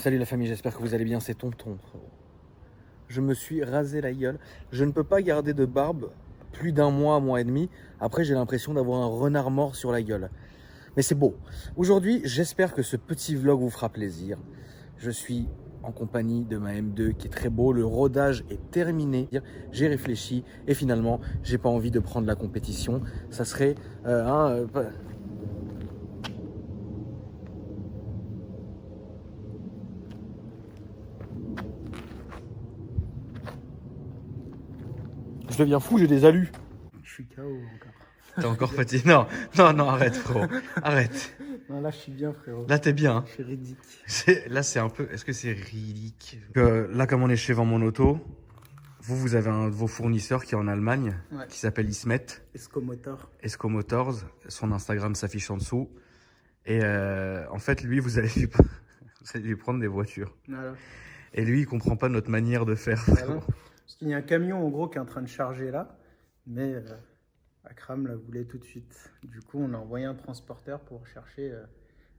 Salut la famille, j'espère que vous allez bien, c'est Tonton. Je me suis rasé la gueule. Je ne peux pas garder de barbe plus d'un mois et demi. Après, j'ai l'impression d'avoir un renard mort sur la gueule. Mais c'est beau. Aujourd'hui, j'espère que ce petit vlog vous fera plaisir. Je suis en compagnie de ma M2 qui est très beau. Le rodage est terminé. J'ai réfléchi et finalement, j'ai pas envie de prendre la compétition. Ça serait je deviens fou, j'ai des alus. Je suis KO encore. T'es encore fatigué? Non, arrête frérot, arrête. Non, là je suis bien frérot. Là t'es bien. Je suis ridicule. Là c'est un peu, est-ce que c'est ridicule? Là comme on est chez Vend Mon Auto, vous avez un de vos fournisseurs qui est en Allemagne, Ouais. qui s'appelle Ismet. Escomotor. Esco Motors, son Instagram s'affiche en dessous. Et en fait lui vous allez lui prendre des voitures. Voilà. Et lui il comprend pas notre manière de faire. Voilà. Parce qu'il y a un camion en gros qui est en train de charger là, mais Akram la voulait tout de suite. Du coup on a envoyé un transporteur pour chercher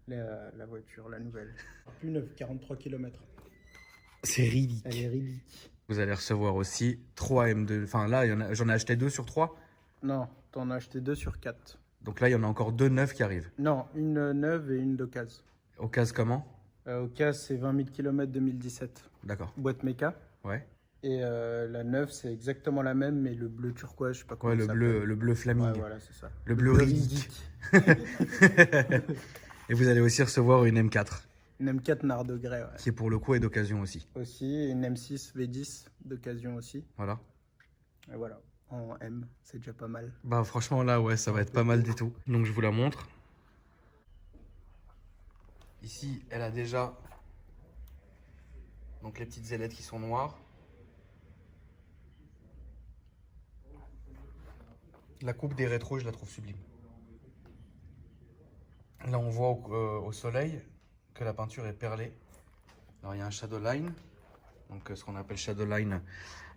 la voiture, la nouvelle. Plus neuve, 43 km. C'est ridicule. Elle est ridicule. Vous allez recevoir aussi 3 M2. Enfin là j'en ai acheté 2 sur 3. Non, t'en as acheté 2 sur 4. Donc là il y en a encore 2 neuves qui arrivent. Non, une neuve et une d'occasion. Occasion comment? Occasion c'est 20 000 km 2017. D'accord. Boîte méca. Ouais. Et la neuve, c'est exactement la même, mais le bleu turquoise, je sais pas comment Ouais, ça le bleu flaming. Ouais, voilà, c'est ça. Le bleu ridicule. Et vous allez aussi recevoir une M4. Une M4 Nard de Grès, ouais. Qui pour le coup est d'occasion aussi. Aussi, une M6 V10 d'occasion aussi. Voilà. Et voilà, en M, c'est déjà pas mal. Bah franchement là, ouais, ça va être pas mal du tout. Donc je vous la montre. Ici, elle a déjà donc les petites ailettes qui sont noires. La coupe des rétros, je la trouve sublime. Là, on voit au soleil que la peinture est perlée. Alors, il y a un shadow line. Donc, ce qu'on appelle shadow line,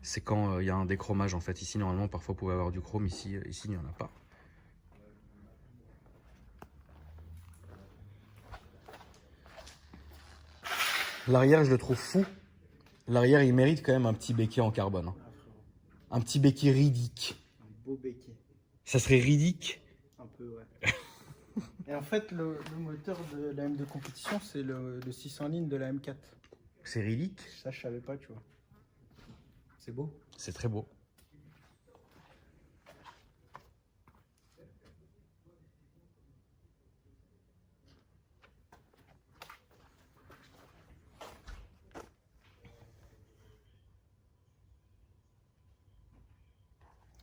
c'est quand il y a un déchromage. En fait, ici, normalement, parfois, vous pouvez avoir du chrome. Ici il n'y en a pas. L'arrière, je le trouve fou. L'arrière, il mérite quand même un petit béquet en carbone. Hein. Un petit béquet ridicule. Un beau béquet. Ça serait ridicule. Un peu, ouais. Et en fait, le moteur de la M2 compétition, c'est le 600 lignes de la M4. C'est ridicule. Ça, je savais pas, tu vois. C'est beau. C'est très beau.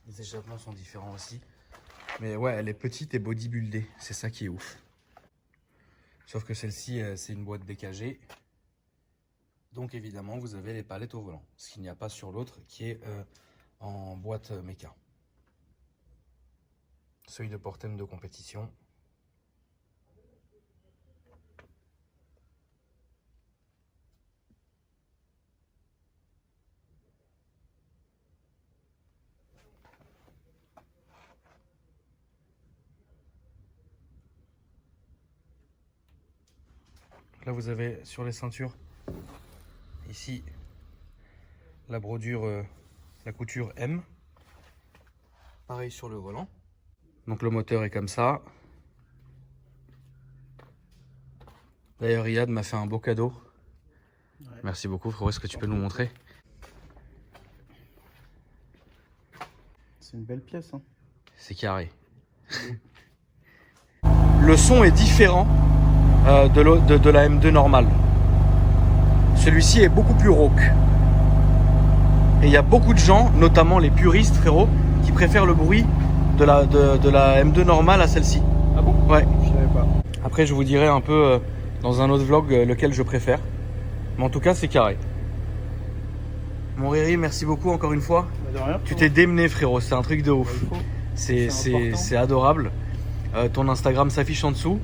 Les échappements sont différents aussi. Mais ouais, elle est petite et bodybuildée. C'est ça qui est ouf. Sauf que celle-ci, c'est une boîte BKG. Donc évidemment, vous avez les palettes au volant. Ce qu'il n'y a pas sur l'autre qui est en boîte méca. Seuil de portem de compétition. Là, vous avez sur les ceintures, ici, la brodure, la couture M. Pareil sur le volant. Donc le moteur est comme ça. D'ailleurs, Riyad m'a fait un beau cadeau. Ouais. Merci beaucoup, frérot. Est-ce que tu peux nous montrer? C'est une belle pièce, hein. C'est carré. Le son est différent de la M2 normale. Celui-ci est beaucoup plus rauque. Et il y a beaucoup de gens, notamment les puristes, frérot, qui préfèrent le bruit de la M2 normale à celle-ci. Ah bon? Ouais. Je savais pas. Après, je vous dirai un peu dans un autre vlog lequel je préfère. Mais en tout cas, c'est carré. Mon Riri, merci beaucoup encore une fois. Bah de rien, tu t'es démené, frérot. C'est un truc de ouf. C'est adorable. Ton Instagram s'affiche en dessous.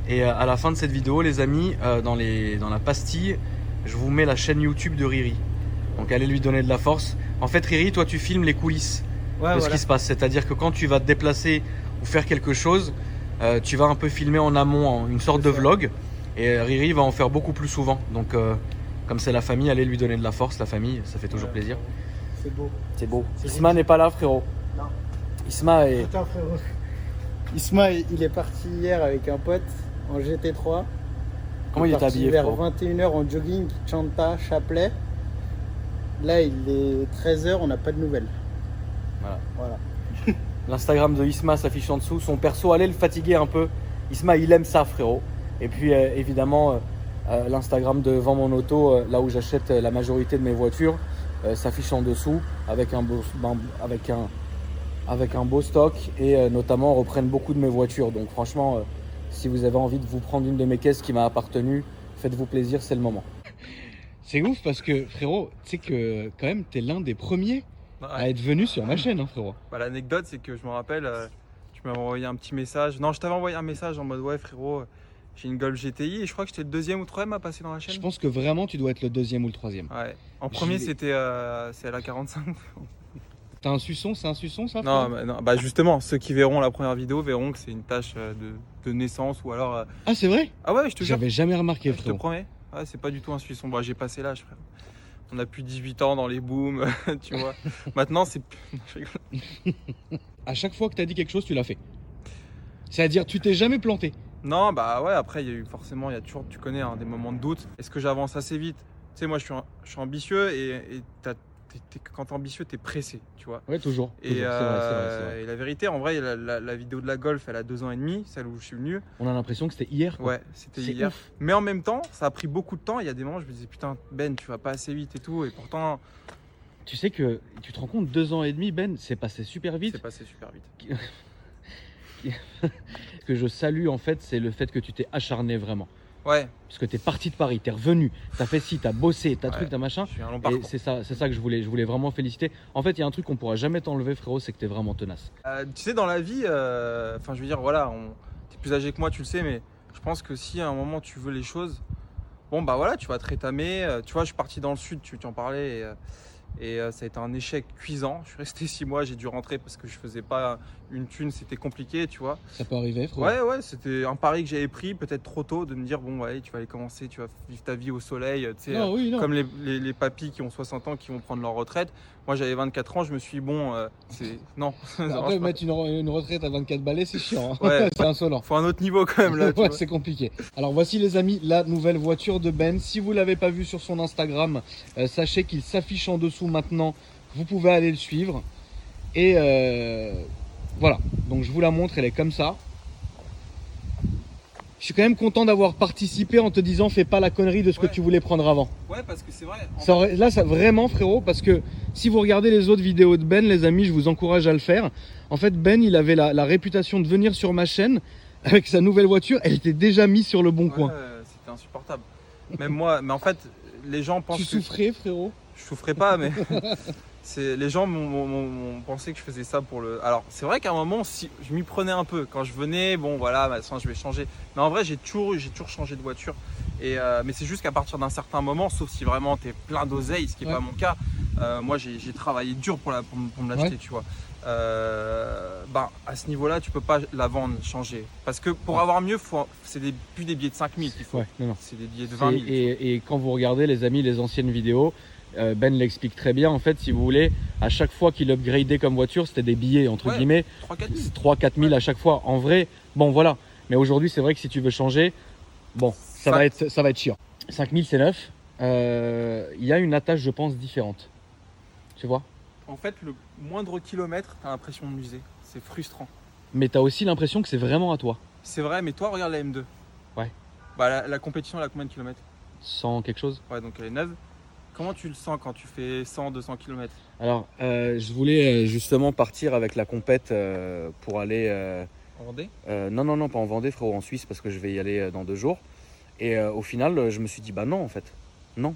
Et à la fin de cette vidéo, les amis, dans la pastille, je vous mets la chaîne YouTube de Riri. Donc allez lui donner de la force. En fait, Riri, toi, tu filmes les coulisses de ce qui se passe. C'est-à-dire que quand tu vas te déplacer ou faire quelque chose, tu vas un peu filmer en amont une sorte de vlog. Et Riri va en faire beaucoup plus souvent. Donc comme c'est la famille, allez lui donner de la force, la famille, ça fait toujours plaisir. C'est beau. C'est beau. C'est Isma n'est pas là, frérot. Non. Isma est... Attends, frérot. Isma, il est parti hier avec un pote en GT3. Comment il est habillé, vers frérot? 21h en jogging, chanta, chapelet. Là, il est 13h, on n'a pas de nouvelles. Voilà. L'Instagram de Isma s'affiche en dessous. Son perso, allez le fatiguer un peu. Isma, il aime ça, frérot. Et puis, évidemment, l'Instagram de Vends mon auto, là où j'achète la majorité de mes voitures, s'affiche en dessous avec un beau stock et notamment reprennent beaucoup de mes voitures. Donc franchement, si vous avez envie de vous prendre une de mes caisses qui m'a appartenu, faites-vous plaisir, c'est le moment. C'est ouf parce que frérot, tu sais que quand même t'es l'un des premiers à être venu sur ma chaîne, hein, frérot. Bah, l'anecdote, c'est que je me rappelle, tu m'avais envoyé un petit message. Non, je t'avais envoyé un message en mode ouais frérot, j'ai une Golf GTI et je crois que j'étais le deuxième ou troisième à passer dans la chaîne. Je pense que vraiment tu dois être le deuxième ou le troisième. Ouais. En premier, c'était c'est à la 45. T'as un suçon, c'est un suçon ça? Non, bah justement, ceux qui verront la première vidéo verront que c'est une tâche de naissance ou alors. Ah c'est vrai? Ah ouais, je te jure. J'avais jamais remarqué, Je te frérot. promets. Ouais, c'est pas du tout un suçon. Bah, j'ai passé l'âge, frère. On a plus 18 ans dans les booms, tu vois. Maintenant, c'est. Je rigole. À chaque fois que t'as dit quelque chose, tu l'as fait. C'est-à-dire, tu t'es jamais planté. Non, bah ouais, après, il y a eu forcément, il y a toujours, tu connais, hein, des moments de doute. Est-ce que j'avance assez vite? Tu sais, moi, je suis ambitieux et quand t'es ambitieux, t'es pressé, tu vois. Ouais, toujours. Et, C'est vrai. et la vérité, en vrai, la vidéo de la Golf, elle a 2 ans et demi, celle où je suis venu. On a l'impression que c'était hier, quoi. Ouais, c'était C'est hier. ouf. Mais en même temps, ça a pris beaucoup de temps. Il y a des moments, je me disais, putain, Ben, tu vas pas assez vite et tout. Et pourtant, Tu sais que, tu te rends compte, 2 ans et demi, Ben, c'est passé super vite. c'est passé super vite. Que je salue, en fait, c'est le fait que tu t'es acharné vraiment. Ouais, Parce que t'es parti de Paris, t'es revenu, t'as fait ci, t'as bossé, t'as Ouais. truc, t'as machin. je suis un long Et parcours. c'est ça que je voulais vraiment féliciter. En fait, il y a un truc qu'on pourra jamais t'enlever, frérot, c'est que t'es vraiment tenace. Tu sais, dans la vie, enfin, je veux dire, voilà, t'es plus âgé que moi, tu le sais, mais je pense que si à un moment tu veux les choses, bon, bah voilà, tu vas te rétamer. Tu vois, je suis parti dans le sud, tu en parlais, et ça a été un échec cuisant. Je suis resté 6 mois, j'ai dû rentrer parce que je faisais pas une thune, c'était compliqué, tu vois. Ça peut arriver, frérot. Ouais, c'était un pari que j'avais pris, peut-être trop tôt, de me dire, bon, ouais, tu vas aller commencer, tu vas vivre ta vie au soleil, tu sais, Non, oui, non. comme les papis qui ont 60 ans qui vont prendre leur retraite. Moi, j'avais 24 ans, je me suis dit, bon, c'est. Non, ça marche Après, pas. mettre une retraite à 24 balais, c'est chiant. Hein. Ouais. C'est insolent. Faut un autre niveau quand même là. Tu Ouais, vois. c'est compliqué. Alors voici les amis la nouvelle voiture de Ben. Si vous l'avez pas vu sur son Instagram, sachez qu'il s'affiche en dessous maintenant. Vous pouvez aller le suivre. Et voilà. Donc je vous la montre, elle est comme ça. Je suis quand même content d'avoir participé en te disant fais pas la connerie de ce que Ouais. tu voulais prendre avant. Ouais, parce que c'est vrai. Là, ça vraiment frérot, parce que si vous regardez les autres vidéos de Ben, les amis, je vous encourage à le faire. En fait, Ben, il avait la réputation de venir sur ma chaîne avec sa nouvelle voiture. Elle était déjà mise sur le bon coin. C'était insupportable. Même moi, mais en fait, les gens pensent Tu que souffrais, frérot? je souffrais pas, mais les gens m'ont pensé que je faisais ça pour le. Alors, c'est vrai qu'à un moment, si je m'y prenais un peu quand je venais, bon voilà, maintenant je vais changer. Mais en vrai, j'ai toujours changé de voiture. Mais c'est juste qu'à partir d'un certain moment, sauf si vraiment t'es plein d'oseille, ce qui n'est Ouais. pas mon cas. Moi, j'ai travaillé dur pour me l'acheter, Ouais. tu vois. À ce niveau-là, tu peux pas la vendre, changer. Parce que pour avoir mieux, c'est plus des billets de 5000 qu'il faut. Ouais, non. C'est des billets de 20 000. Et quand vous regardez, les amis, les anciennes vidéos, Ben l'explique très bien. En fait, si vous voulez, à chaque fois qu'il upgradait comme voiture, c'était des billets, entre Ouais. guillemets, 3-4 000. 3-4 000 à chaque fois. En vrai, bon, voilà. Mais aujourd'hui, c'est vrai que si tu veux changer, bon, ça va être chiant. 5 000, c'est neuf. Il y a une attache, je pense, différente. Tu vois? En fait, le moindre kilomètre, t'as l'impression de l'user. C'est frustrant. Mais t'as aussi l'impression que c'est vraiment à toi. C'est vrai, mais toi, regarde la M2. Ouais. Bah, la compétition, elle a combien de kilomètres? Sans quelque chose. Ouais, donc elle est neuve. Comment tu le sens quand tu fais 100-200 km? Alors, je voulais justement partir avec la compète pour aller... En Vendée? Non, pas en Vendée, frérot, en Suisse, parce que je vais y aller dans 2 jours. Et au final, je me suis dit, bah non, en fait. Non.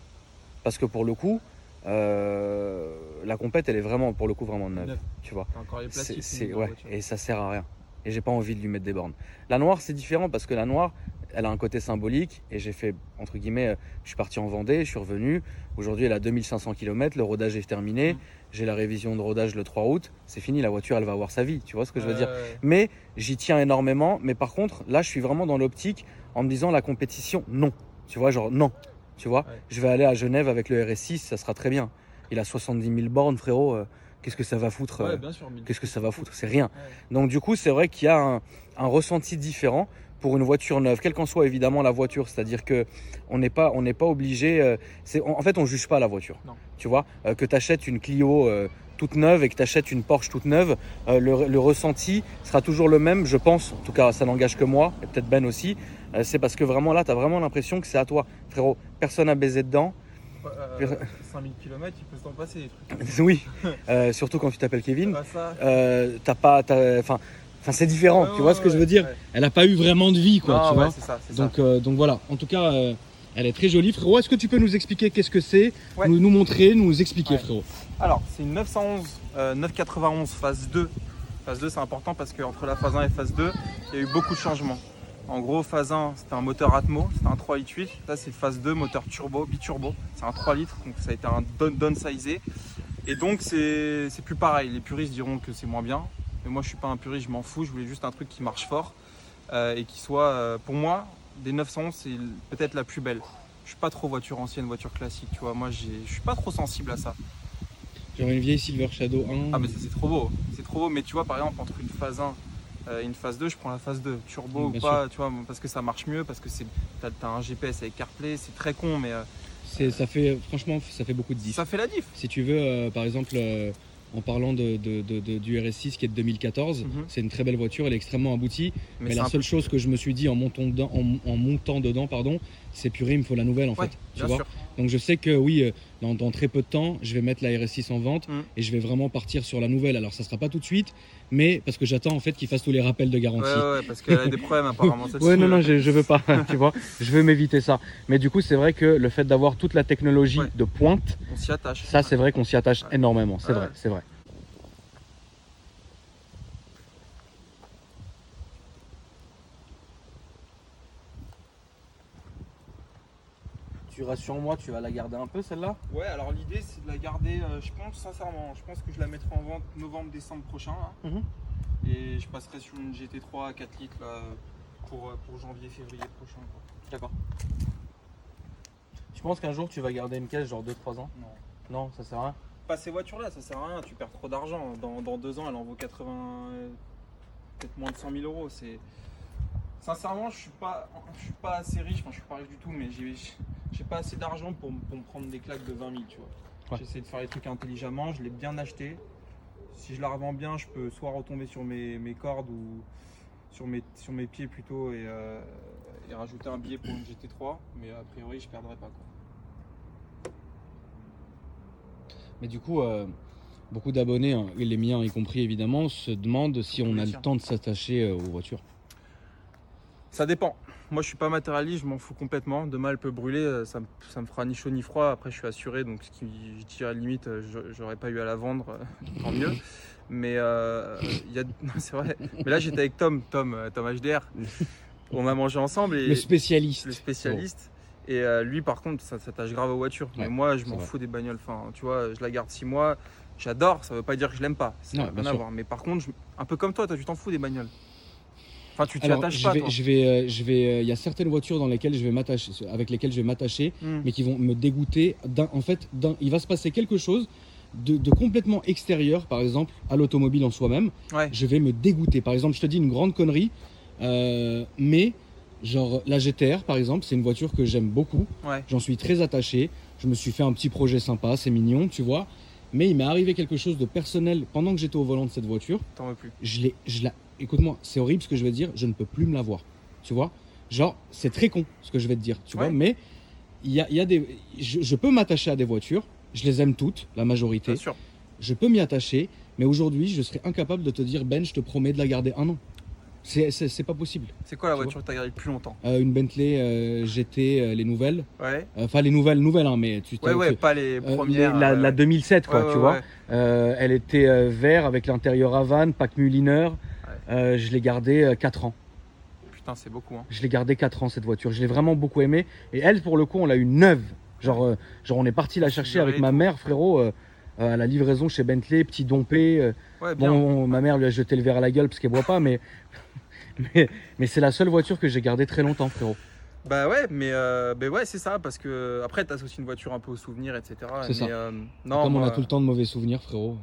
Parce que pour le coup, la compète, elle est vraiment, pour le coup, vraiment neuve. Neuve. Tu vois. T'as encore les plastiques. Ouais, et ça sert à rien. Et j'ai pas envie de lui mettre des bornes. La noire, c'est différent parce que la noire, elle a un côté symbolique et j'ai fait, entre guillemets, je suis parti en Vendée, je suis revenu. Aujourd'hui, elle a 2500 km, le rodage est terminé. J'ai la révision de rodage le 3 août. C'est fini, la voiture, elle va avoir sa vie. Tu vois ce que je veux dire? Mais j'y tiens énormément. Mais par contre, là, je suis vraiment dans l'optique en me disant la compétition, non. Tu vois, genre non. Tu vois, je vais aller à Genève avec le RS6, ça sera très bien. Il a 70 000 bornes, frérot. Qu'est-ce que ça va foutre Bien sûr, Qu'est-ce que ça va foutre? C'est rien. Donc du coup, c'est vrai qu'il y a un ressenti différent pour une voiture neuve, quelle qu'en soit évidemment la voiture. C'est-à-dire que on n'est pas obligé. En fait, on juge pas la voiture. Non. Tu vois, que tu achètes une Clio toute neuve et que tu achètes une Porsche toute neuve, le ressenti sera toujours le même, je pense. En tout cas, ça n'engage que moi et peut-être Ben aussi. C'est parce que vraiment là, tu as vraiment l'impression que c'est à toi, frérot. Personne n'a baisé dedans. 5000 km, il peut s'en passer des trucs. Oui, surtout quand tu t'appelles Kevin. Ça. Enfin, c'est différent, tu vois ce que je veux dire? Elle n'a pas eu vraiment de vie, quoi, tu vois. C'est ça. Donc voilà, en tout cas, elle est très jolie. Frérot, est-ce que tu peux nous expliquer qu'est-ce que c'est? Nous montrer, nous expliquer, frérot. Alors, c'est une 911, 991 phase 2. Phase 2, c'est important parce qu'entre la phase 1 et phase 2, il y a eu beaucoup de changements. En gros, phase 1, c'était un moteur Atmo, c'était un 3,8 litres. Là, c'est phase 2, moteur turbo, biturbo. C'est un 3 litres, donc ça a été un downsizé. Et donc, c'est plus pareil. Les puristes diront que c'est moins bien. Mais moi, je suis pas un puriste, je m'en fous. Je voulais juste un truc qui marche fort et qui soit, pour moi, des 911, c'est peut-être la plus belle. Je suis pas trop voiture ancienne, voiture classique, tu vois. Moi, je suis pas trop sensible à ça. Genre une vieille Silver Shadow 1. Ah, mais ça, c'est trop beau. C'est trop beau. Mais tu vois, par exemple, entre une phase 1 et une phase 2, je prends la phase 2. Turbo ou pas, tu vois, parce que ça marche mieux, parce que t'as un GPS avec CarPlay. C'est très con, mais. Franchement, ça fait beaucoup de diff. Ça fait la diff. Si tu veux, par exemple, en parlant du RS6 qui est de 2014, c'est une très belle voiture, elle est extrêmement aboutie. Mais la seule chose que je me suis dit en montant dedans, c'est purée, il me faut la nouvelle en fait. Tu vois. Donc je sais que oui, dans très peu de temps, je vais mettre la RS6 en vente et je vais vraiment partir sur la nouvelle. Alors ça sera pas tout de suite, mais parce que j'attends en fait qu'il fasse tous les rappels de garantie. Ouais, parce qu'elle a des problèmes apparemment. Non, je veux pas, tu vois. Je veux m'éviter ça. Mais du coup, c'est vrai que le fait d'avoir toute la technologie de pointe, on s'y attache. Ça, c'est vrai qu'on s'y attache énormément. C'est vrai, c'est vrai. Tu rassures-moi, tu vas la garder un peu celle-là? Ouais, alors l'idée c'est de la garder, je pense sincèrement, je pense que je la mettrai en vente novembre-décembre prochain. Là. Et je passerai sur une GT3 à 4 litres là, pour janvier-février prochain. D'accord. Tu penses qu'un jour tu vas garder une caisse genre 2-3 ans? Non. Non, ça sert à rien? Pas ces voitures-là, ça sert à rien, tu perds trop d'argent. Dans 2 ans, elle en vaut 80, peut-être moins de 100 000 euros. Sincèrement, je suis pas assez riche, enfin je suis pas riche du tout, mais j'ai pas assez d'argent pour me prendre des claques de 20 000, tu vois. J'essaie de faire les trucs intelligemment, je l'ai bien acheté. Si je la revends bien, je peux soit retomber sur mes cordes ou sur mes pieds plutôt et rajouter un billet pour une GT3, mais a priori je perdrai pas quoi. Mais du coup, beaucoup d'abonnés, hein, et les miens y compris évidemment, se demandent si on a le temps de s'attacher aux voitures. Ça dépend. Moi je suis pas matérialiste, je m'en fous complètement. Demain elle peut brûler, ça me fera ni chaud ni froid. Après je suis assuré, donc ce qui je dirais à la limite, j'aurais pas eu à la vendre, tant mieux. Mais non, c'est vrai. Mais là j'étais avec Tom HDR. On a mangé ensemble et le spécialiste. Et lui par contre ça s'attache grave aux voitures. Mais moi je m'en fous des bagnoles. Enfin, tu vois, je la garde 6 mois. J'adore, ça veut pas dire que je l'aime pas. Ça n'a rien à voir. Mais par contre, un peu comme toi, tu t'en fous des bagnoles. Enfin, tu t'y attaches pas, toi. Il y a certaines voitures avec lesquelles je vais m'attacher, mais qui vont me dégoûter. Il va se passer quelque chose de complètement extérieur, par exemple, à l'automobile en soi-même. Je vais me dégoûter. Par exemple, je te dis une grande connerie, mais genre la GTR, par exemple, c'est une voiture que j'aime beaucoup. J'en suis très attaché. Je me suis fait un petit projet sympa, c'est mignon, tu vois. Mais il m'est arrivé quelque chose de personnel pendant que j'étais au volant de cette voiture. T'en veux plus. Écoute-moi, c'est horrible ce que je vais te dire, je ne peux plus me la voir. Tu vois? Genre, c'est très con ce que je vais te dire, tu vois? Mais je peux m'attacher à des voitures, je les aime toutes, la majorité. Bien sûr. Je peux m'y attacher, mais aujourd'hui, je serais incapable de te dire, Ben, je te promets de la garder 1 an. C'est pas possible. C'est quoi la voiture que tu as gardée le plus longtemps? Une Bentley GT, les nouvelles. Enfin, les nouvelles, hein, mais pas les premières. La 2007, quoi, tu vois. Elle était vert avec l'intérieur Havane, pack Mulliner. Je l'ai gardée 4 ans. Putain, c'est beaucoup. Hein. Je l'ai gardée 4 ans cette voiture. Je l'ai vraiment beaucoup aimée. Et elle, pour le coup, on l'a eu neuve. Genre on est parti la chercher avec ma mère, frérot, à la livraison chez Bentley, petit dompé. Ouais, bien. Bon, ma mère lui a jeté le verre à la gueule parce qu'elle boit pas, mais c'est la seule voiture que j'ai gardée très longtemps, frérot. Bah ouais, mais ouais, c'est ça, parce que après, t'as aussi une voiture un peu au souvenir, etc. C'est ça. Non, Comme on moi, a tout le temps de mauvais souvenirs, frérot.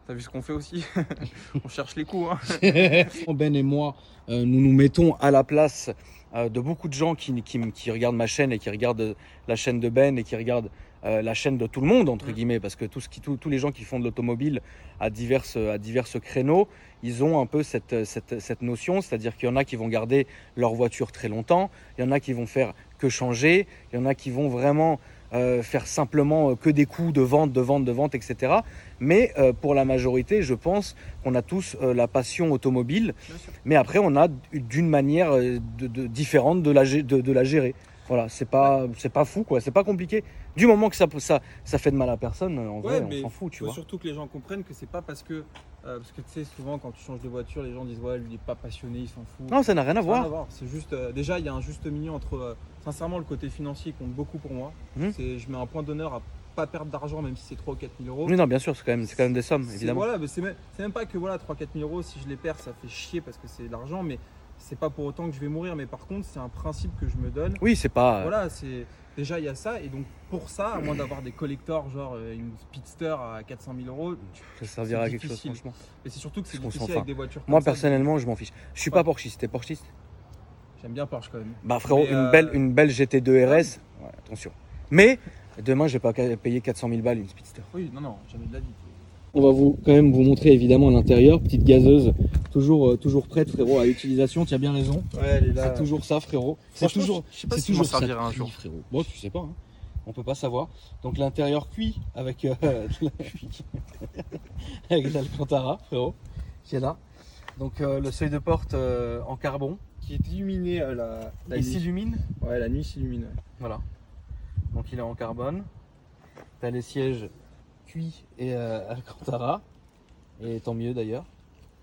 t'as vu ce qu'on fait aussi. On cherche les coups. Hein. Ben et moi, nous nous mettons à la place de beaucoup de gens qui regardent ma chaîne et qui regardent la chaîne de Ben et qui regardent la chaîne de tout le monde, entre guillemets, parce que tous les gens qui font de l'automobile à diverses créneaux, ils ont un peu cette notion, c'est-à-dire qu'il y en a qui vont garder leur voiture très longtemps, il y en a qui vont faire que changer, il y en a qui vont vraiment faire simplement que des coups de vente, etc. Mais pour la majorité, je pense qu'on a tous la passion automobile, mais après on a d'une manière différente de la gérer. Voilà, c'est pas fou, quoi, c'est pas compliqué. Du moment que ça fait de mal à personne, en vrai, on s'en fout, tu vois. Surtout que les gens comprennent que c'est pas parce que tu sais, souvent quand tu changes de voiture, les gens disent ouais, lui il est pas passionné, il s'en fout. Non, ça n'a rien à voir. C'est juste, déjà il y a un juste milieu entre, sincèrement, le côté financier compte beaucoup pour moi. Je mets un point d'honneur à pas perdre d'argent, même si c'est 3 ou 4 000 euros. Oui, non, bien sûr, c'est quand même des sommes, évidemment. Voilà, mais c'est même pas que voilà, 3 4 000 euros, si je les perds, ça fait chier parce que c'est de l'argent, mais c'est pas pour autant que je vais mourir. Mais par contre, c'est un principe que je me donne. Oui, c'est pas. Voilà, déjà il y a ça, et donc pour ça, à moins d'avoir des collectors, genre une Speedster à 400 000 euros, ça servira à quelque chose, franchement. Et c'est surtout que c'est Parce qu'on difficile s'en avec fout. des voitures comme Moi, ça. personnellement, je m'en fiche. Je suis pas Porschiste. T'es Porschiste? J'aime bien Porsche quand même. Bah, frérot, Mais, une belle GT2 RS, ouais, attention. Mais demain, je vais pas payer 400 000 balles une Speedster. Oui, non, jamais de la vie. On va quand même vous montrer évidemment l'intérieur, petite gazeuse, toujours prête, frérot, à utilisation. Tu as bien raison. Ouais, elle est là. C'est toujours ça, frérot. C'est Franchement, toujours. je sais pas c'est si je m'en toujours ça, servirai un jour. frérot. Bon, tu sais pas, hein. On peut pas savoir. Donc l'intérieur cuit avec avec l'Alcantara, frérot, qui est là. Donc le seuil de porte en carbone. Qui est illuminé la Il nuit. s'illumine. Ouais, la nuit s'illumine. Ouais. Voilà. Donc il est en carbone. T'as les sièges cuits et Alcantara. Et tant mieux d'ailleurs.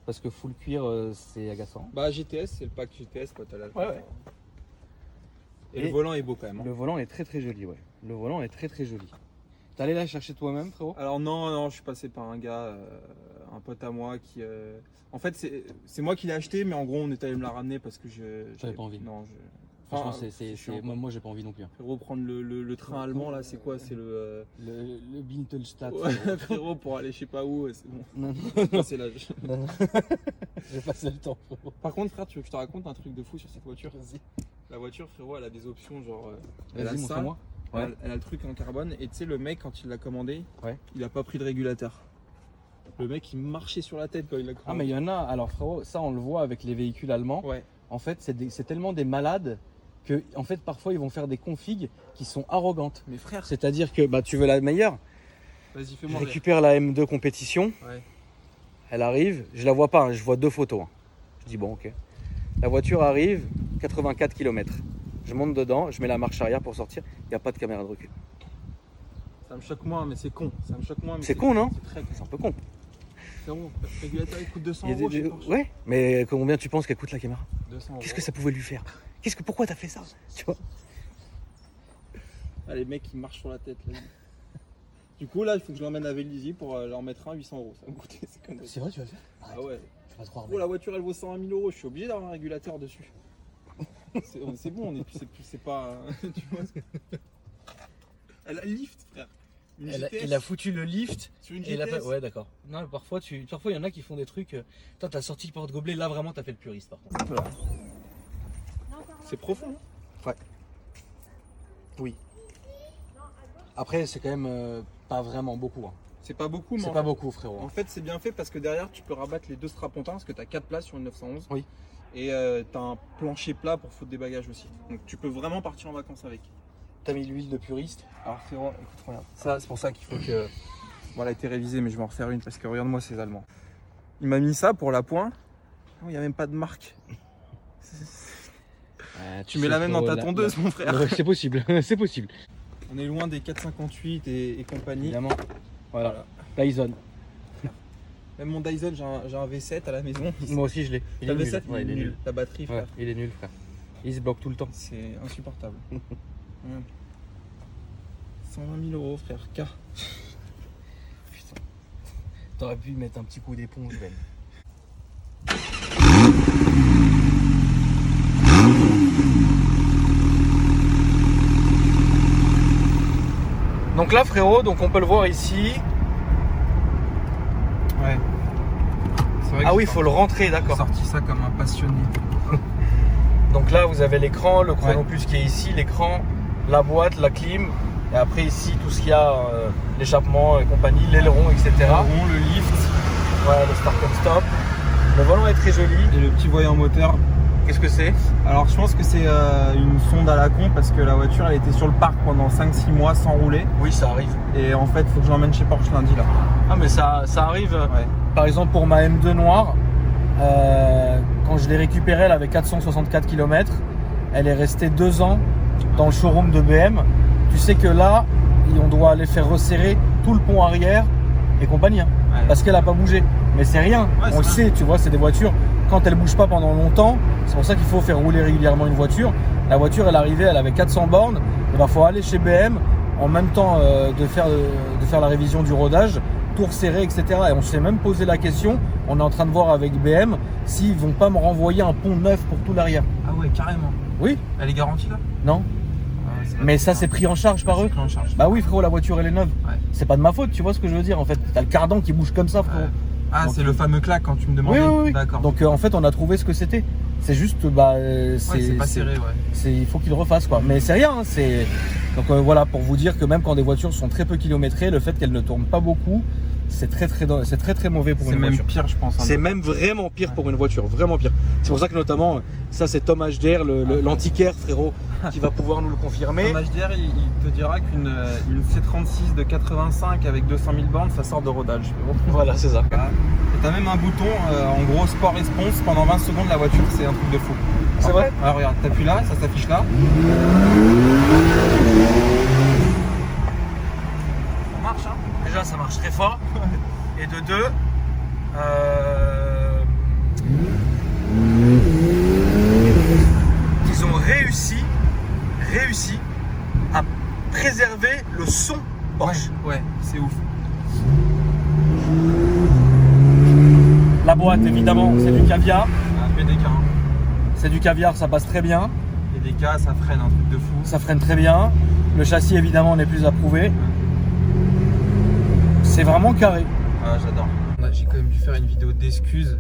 Parce que full cuir, c'est agaçant. Bah GTS, c'est le pack GTS quand t'as la. Ouais. Et le volant est beau quand même. Hein. Le volant est très joli, ouais. Le volant est très joli. T'es allé la chercher toi-même, frérot? Alors non, je suis passé par un gars, un pote à moi qui... En fait, c'est moi qui l'ai acheté, mais en gros, on est allé me la ramener parce que j'avais pas envie. Non, Franchement, moi j'ai pas envie non plus. Hein. Frérot, prendre le train allemand, là, c'est quoi? C'est le Bintelstadt. Ouais, frérot, pour aller je sais pas où, c'est bon. Non. J'ai passé l'âge. J'ai passé le temps, frérot. Par contre, frère, tu veux que je te raconte un truc de fou sur cette voiture? Vas-y. La voiture, frérot, elle a des options, genre... elle a ça, montre-moi. Ouais. Elle a le truc en carbone, et tu sais, le mec, quand il l'a commandé, ouais. Il a pas pris de régulateur. Le mec, il marchait sur la tête quand il l'a commandé. Ah, mais il y en a, alors frérot, ça on le voit avec les véhicules allemands. Ouais. En fait, c'est tellement des malades que, en fait, parfois ils vont faire des configs qui sont arrogantes. Mais frère, c'est-à-dire que bah, tu veux la meilleure. Vas-y, Je fais-moi récupère la M2 compétition. Ouais. Elle arrive, je la vois pas, hein, je vois 2 photos. Hein. Je dis bon, ok. La voiture arrive, 84 km. Je monte dedans, je mets la marche arrière pour sortir, il n'y a pas de caméra de recul. Ça me choque moins, mais c'est con. Ça me choque moins. C'est con, non? C'est très con. C'est un peu con. Frérot, le régulateur il coûte 200 Il y a euros. des- chez Porsche. Ouais, mais combien tu penses qu'elle coûte la caméra? 200 Qu'est-ce euros. que ça pouvait lui faire? Pourquoi t'as fait ça? Tu vois? Ah, les mecs qui marchent sur la tête. Là. Du coup, là, il faut que je l'emmène à Vélizy pour leur mettre un 800 euros. Ça va me coûter. C'est comme ça. C'est vrai, tu vas le faire? Ah ouais. Je vais pas te croire. Oh, la voiture elle vaut 101 000 euros. Je suis obligé d'avoir un régulateur dessus. C'est bon, c'est pas. Tu vois ce que- Elle a le lift, frère. Une GTS Il a foutu le lift. sur une Et il a GTS. pas... Ouais, d'accord. Non, parfois il y en a qui font des trucs. Toi, t'as sorti le porte-gobelet. Là, vraiment, t'as fait le puriste, par contre. C'est profond. Hein. Ouais. Oui. Après, c'est quand même pas vraiment beaucoup. Hein. C'est pas beaucoup, mais C'est en pas fait- beaucoup, frérot. En fait, c'est bien fait parce que derrière, tu peux rabattre les deux strapontins parce que tu as 4 places sur une 911. Oui. Et tu as un plancher plat pour foutre des bagages aussi. Donc tu peux vraiment partir en vacances avec. T'as mis l'huile de puriste. Alors frérot, écoute, regarde. Ça, c'est pour ça qu'il faut que. Bon, elle a été révisée, mais je vais en refaire une parce que regarde-moi ces Allemands. Il m'a mis ça pour la pointe. Il n'y a même pas de marque. Tu mets la même dans ta tondeuse, mon frère. Ouais, c'est possible, c'est possible. On est loin des 458 et compagnie. Évidemment. Voilà. Dyson. Même mon Dyson, j'ai un V7 à la maison. Moi aussi, je l'ai. Il Ta est nul. V7, Ouais, il est nul. Ta batterie, frère. Ouais, il est nul, frère. Il se bloque tout le temps. C'est insupportable. 120 000 €, frère. K. Putain. T'aurais pu mettre un petit coup d'éponge, Ben. Donc là, frérot, donc on peut le voir ici. Ouais. Vrai Ah oui, il faut le rentrer, j'ai d'accord. sorti ça comme un passionné. Donc là, vous avez l'écran, le Chrono Ouais. Plus qui est ici, l'écran, la boîte, la clim. Et après ici, tout ce qu'il y a, l'échappement et compagnie, l'aileron, etc. L'aileron, le lift Ouais, le start and stop. Le volant est très joli. et le petit voyant moteur. Qu'est-ce que c'est? Alors je pense que c'est une sonde à la con parce que la voiture elle était sur le parc pendant 5-6 mois sans rouler. Oui, ça arrive. Et en fait, faut que je l'emmène chez Porsche lundi là. Ah, mais ça arrive. Ouais. Par exemple, pour ma M2 noire, quand je l'ai récupérée, elle avait 464 km. Elle est restée 2 ans dans le showroom de BM. Tu sais que là, on doit aller faire resserrer tout le pont arrière et compagnie. Hein, Ouais. parce qu'elle n'a pas bougé. Mais c'est rien. Ouais, On le c'est sait, tu vois, c'est des voitures. Quand elles ne bougent pas pendant longtemps, c'est pour ça qu'il faut faire rouler régulièrement une voiture. La voiture, elle arrivait, elle avait 400 bornes. Il faut aller chez BM en même temps de faire la révision du rodage, tout resserrer, etc. Et on s'est même posé la question, on est en train de voir avec BM s'ils vont pas me renvoyer un pont neuf pour tout l'arrière. Ah ouais, carrément. Oui? Elle est garantie là? Non? Mais ça, c'est pris en charge par eux? C'est pris en charge. Bah oui, frérot, la voiture, elle est neuve. Ouais. C'est pas de ma faute, tu vois ce que je veux dire en fait. T'as le cardan qui bouge comme ça, frérot. Ouais. Ah, Donc, c'est le fameux claque quand tu me Oui, demandais. oui, oui. D'accord. Donc en fait, on a trouvé ce que c'était. C'est juste, bah, ouais, c'est pas serré, ouais. il faut qu'il le refasse quoi. Mais c'est rien. Hein, c'est donc voilà pour vous dire que même quand des voitures sont très peu kilométrées, le fait qu'elles ne tournent pas beaucoup, c'est très mauvais pour C'est une même voiture. pire, je pense. hein. C'est même vraiment pire pour une voiture, vraiment pire. C'est pour ça que notamment, ça c'est Tom HDR, l'antiquaire frérot, qui va pouvoir nous le confirmer. Ton HDR, il te dira qu'une C36 de 85 avec 200 000 bornes, ça sort de rodage. Voilà, c'est ça. Et t'as même un bouton, en gros, Sport Response, pendant 20 secondes la voiture, c'est un truc de fou. C'est vrai? Alors regarde, t'appuies là, ça s'affiche là. Ça marche, hein? Déjà, ça marche très fort. Et de deux, ils ont réussi à préserver le son Porsche. Ouais, c'est ouf. La boîte, évidemment, c'est du caviar. Un PDK, hein. C'est du caviar, ça passe très bien. PDK, ça freine un truc de fou. Ça freine très bien. Le châssis, évidemment, n'est plus approuvé. C'est vraiment carré. Ah, j'adore. J'ai quand même dû faire une vidéo d'excuses.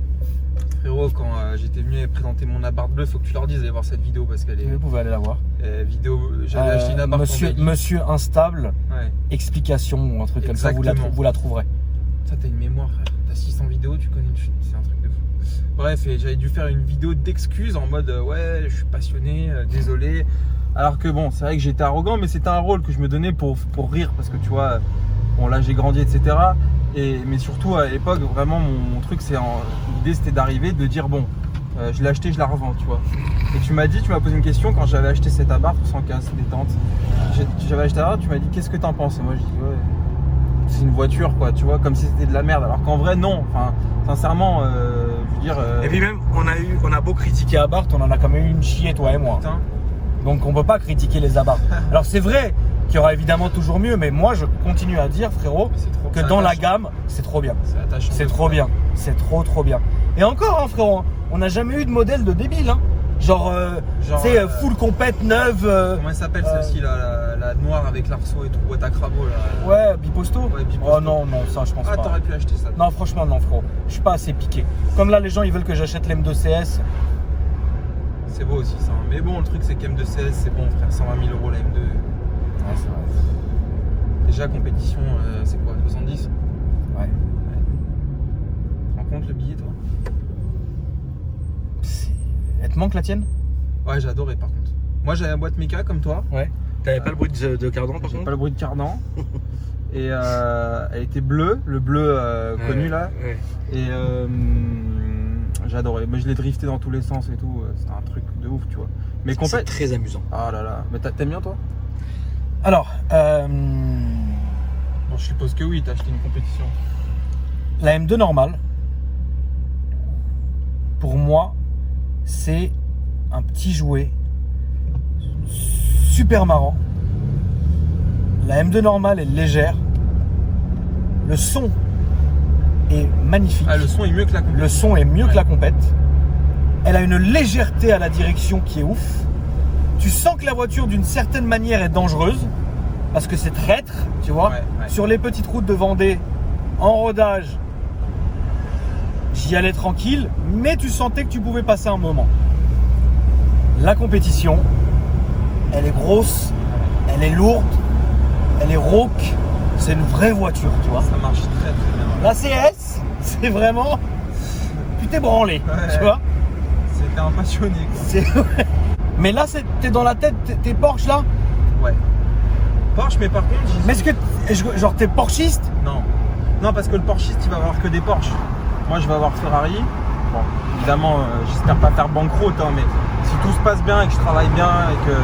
Frérot, quand j'étais venu présenter mon appart bleu, faut que tu leur dises d'aller voir cette vidéo parce qu'elle est Vous pouvez aller la voir. vidéo. J'avais acheté une appart en Belgique. Monsieur instable, Ouais. explication ou un truc comme ça, Exactement. vous la trouverez. Ça, t'as une mémoire, frère. T'as 600 vidéos, tu connais une chute. C'est un truc de fou. Bref, et j'avais dû faire une vidéo d'excuses en mode ouais, je suis passionné, désolé. Alors que bon, c'est vrai que j'étais arrogant, mais c'était un rôle que je me donnais pour rire parce que tu vois, bon là j'ai grandi, etc. Mais surtout à l'époque, vraiment mon truc, l'idée c'était d'arriver, de dire bon, je l'ai acheté, je la revends, tu vois. Et tu m'as posé une question quand j'avais acheté cet appart sans casse, détente. J'avais acheté l'appart, tu m'as dit qu'est-ce que t'en penses? Et moi je dis ouais, c'est une voiture quoi, tu vois, comme si c'était de la merde. Alors qu'en vrai non. Enfin, sincèrement, je veux dire. Et puis même, on a beau critiquer Abarth, on en a quand même eu une chier, toi et moi. Putain. Donc on peut pas critiquer les Abarth. Alors c'est vrai qu'il y aura évidemment toujours mieux, mais moi je continue à dire, frérot, C'est trop- que c'est dans la attachant. gamme, c'est trop bien. C'est attachant. C'est de trop fou. bien. C'est trop bien. Et encore, hein, frérot, hein, on n'a jamais eu de modèle de débile. Hein. Genre, Genre, tu sais, full compète neuve. Comment elle s'appelle celle-ci là, la noire avec l'arceau et tout, boîte à crapaud là. Ouais, biposto. Ouais, biposto. Oh non, ça je pense Ah, pas. t'aurais pu acheter ça. Non, franchement, non, frérot. Je suis pas assez piqué. Comme là, les gens, ils veulent que j'achète l'M2 CS. C'est beau aussi ça. hein. Mais bon, le truc c'est qu'M2CS, c'est bon frère, 120 000 € la M2. Ouais, c'est vrai. Déjà compétition, c'est quoi, 70? Ouais. Tu te rends compte le billet toi? Elle te manque la tienne? Ouais, j'ai adoré par contre. Moi j'avais la boîte Mika comme toi. Ouais. T'avais pas le bruit de cardan par J'ai contre? pas le bruit de cardan. Et elle était bleue, le bleu connu là. Ouais. Et j'ai adoré. Mais je l'ai drifté dans tous les sens et tout. C'était un truc de ouf, tu vois. Mais C'est compète. très amusant. Ah là là. Mais t'aimes bien toi? Alors, Bon, je suppose que oui, t'as acheté une compétition. la M2 normale, pour moi, c'est un petit jouet super marrant. La M2 normale est légère. Le son est magnifique. Ah, le son est mieux que la compète. Le son est mieux que la compète. Elle a une légèreté à la direction qui est ouf. Tu sens que la voiture, d'une certaine manière, est dangereuse. Parce que c'est traître, tu vois. Ouais. Sur les petites routes de Vendée, en rodage, j'y allais tranquille. Mais tu sentais que tu pouvais passer un moment. La compétition, elle est grosse, elle est lourde, elle est rauque. C'est une vraie voiture, tu vois. Ça marche très bien. La CS, c'est vraiment... Tu t'es branlé, Ouais. tu vois. C'était un passionné, quoi. Mais là, t'es dans la tête, t'es Porsche là. Ouais. Porsche, mais par contre, Mais est-ce que, genre, t'es Porschiste? non. Non, parce que le Porschiste, il va avoir que des Porsche. Moi, je vais avoir Ferrari. Bon, évidemment, j'espère pas faire banqueroute, hein, mais si tout se passe bien et que je travaille bien et que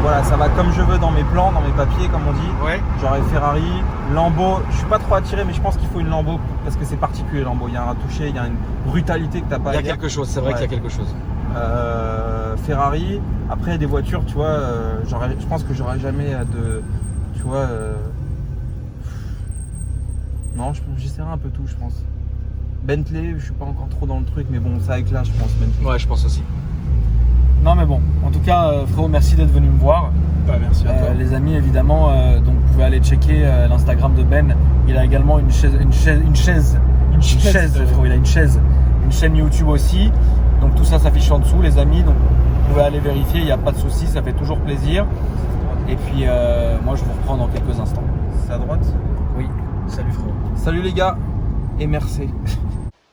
voilà, ça va comme je veux dans mes plans, dans mes papiers, comme on dit. Ouais. J'aurai Ferrari, Lambo. Je suis pas trop attiré, mais je pense qu'il faut une Lambo parce que c'est particulier, Lambo. Il y a un toucher, il y a une brutalité que t'as pas. Il y a ailleurs. quelque chose, c'est vrai Ouais. qu'il y a quelque chose. Ferrari. Après, des voitures, tu vois, je pense que j'aurai jamais de, tu vois. Non, j'essaierai un peu tout, je pense. Bentley, je suis pas encore trop dans le truc, mais bon, ça avec l'âge, je pense. Bentley. Ouais, je pense aussi. Non mais bon, en tout cas, frérot, merci d'être venu me voir. Bah, merci à toi. Les amis, évidemment, donc vous pouvez aller checker l'Instagram de Ben. Il a également une chaise, frérot, il a une chaîne YouTube aussi. Donc tout ça s'affiche en dessous, les amis. Donc vous pouvez aller vérifier, il n'y a pas de souci, ça fait toujours plaisir. Et puis moi, je vous reprends dans quelques instants. C'est à droite. Oui, salut frérot. Salut les gars, et merci.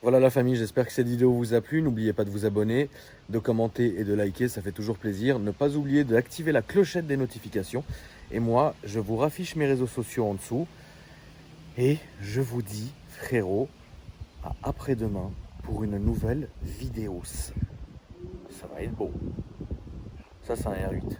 Voilà la famille, j'espère que cette vidéo vous a plu. N'oubliez pas de vous abonner, de commenter et de liker, ça fait toujours plaisir. Ne pas oublier d'activer la clochette des notifications. Et moi, je vous raffiche mes réseaux sociaux en dessous. Et je vous dis, frérot, à après-demain pour une nouvelle vidéo. Ça va être beau. Ça, c'est un R8.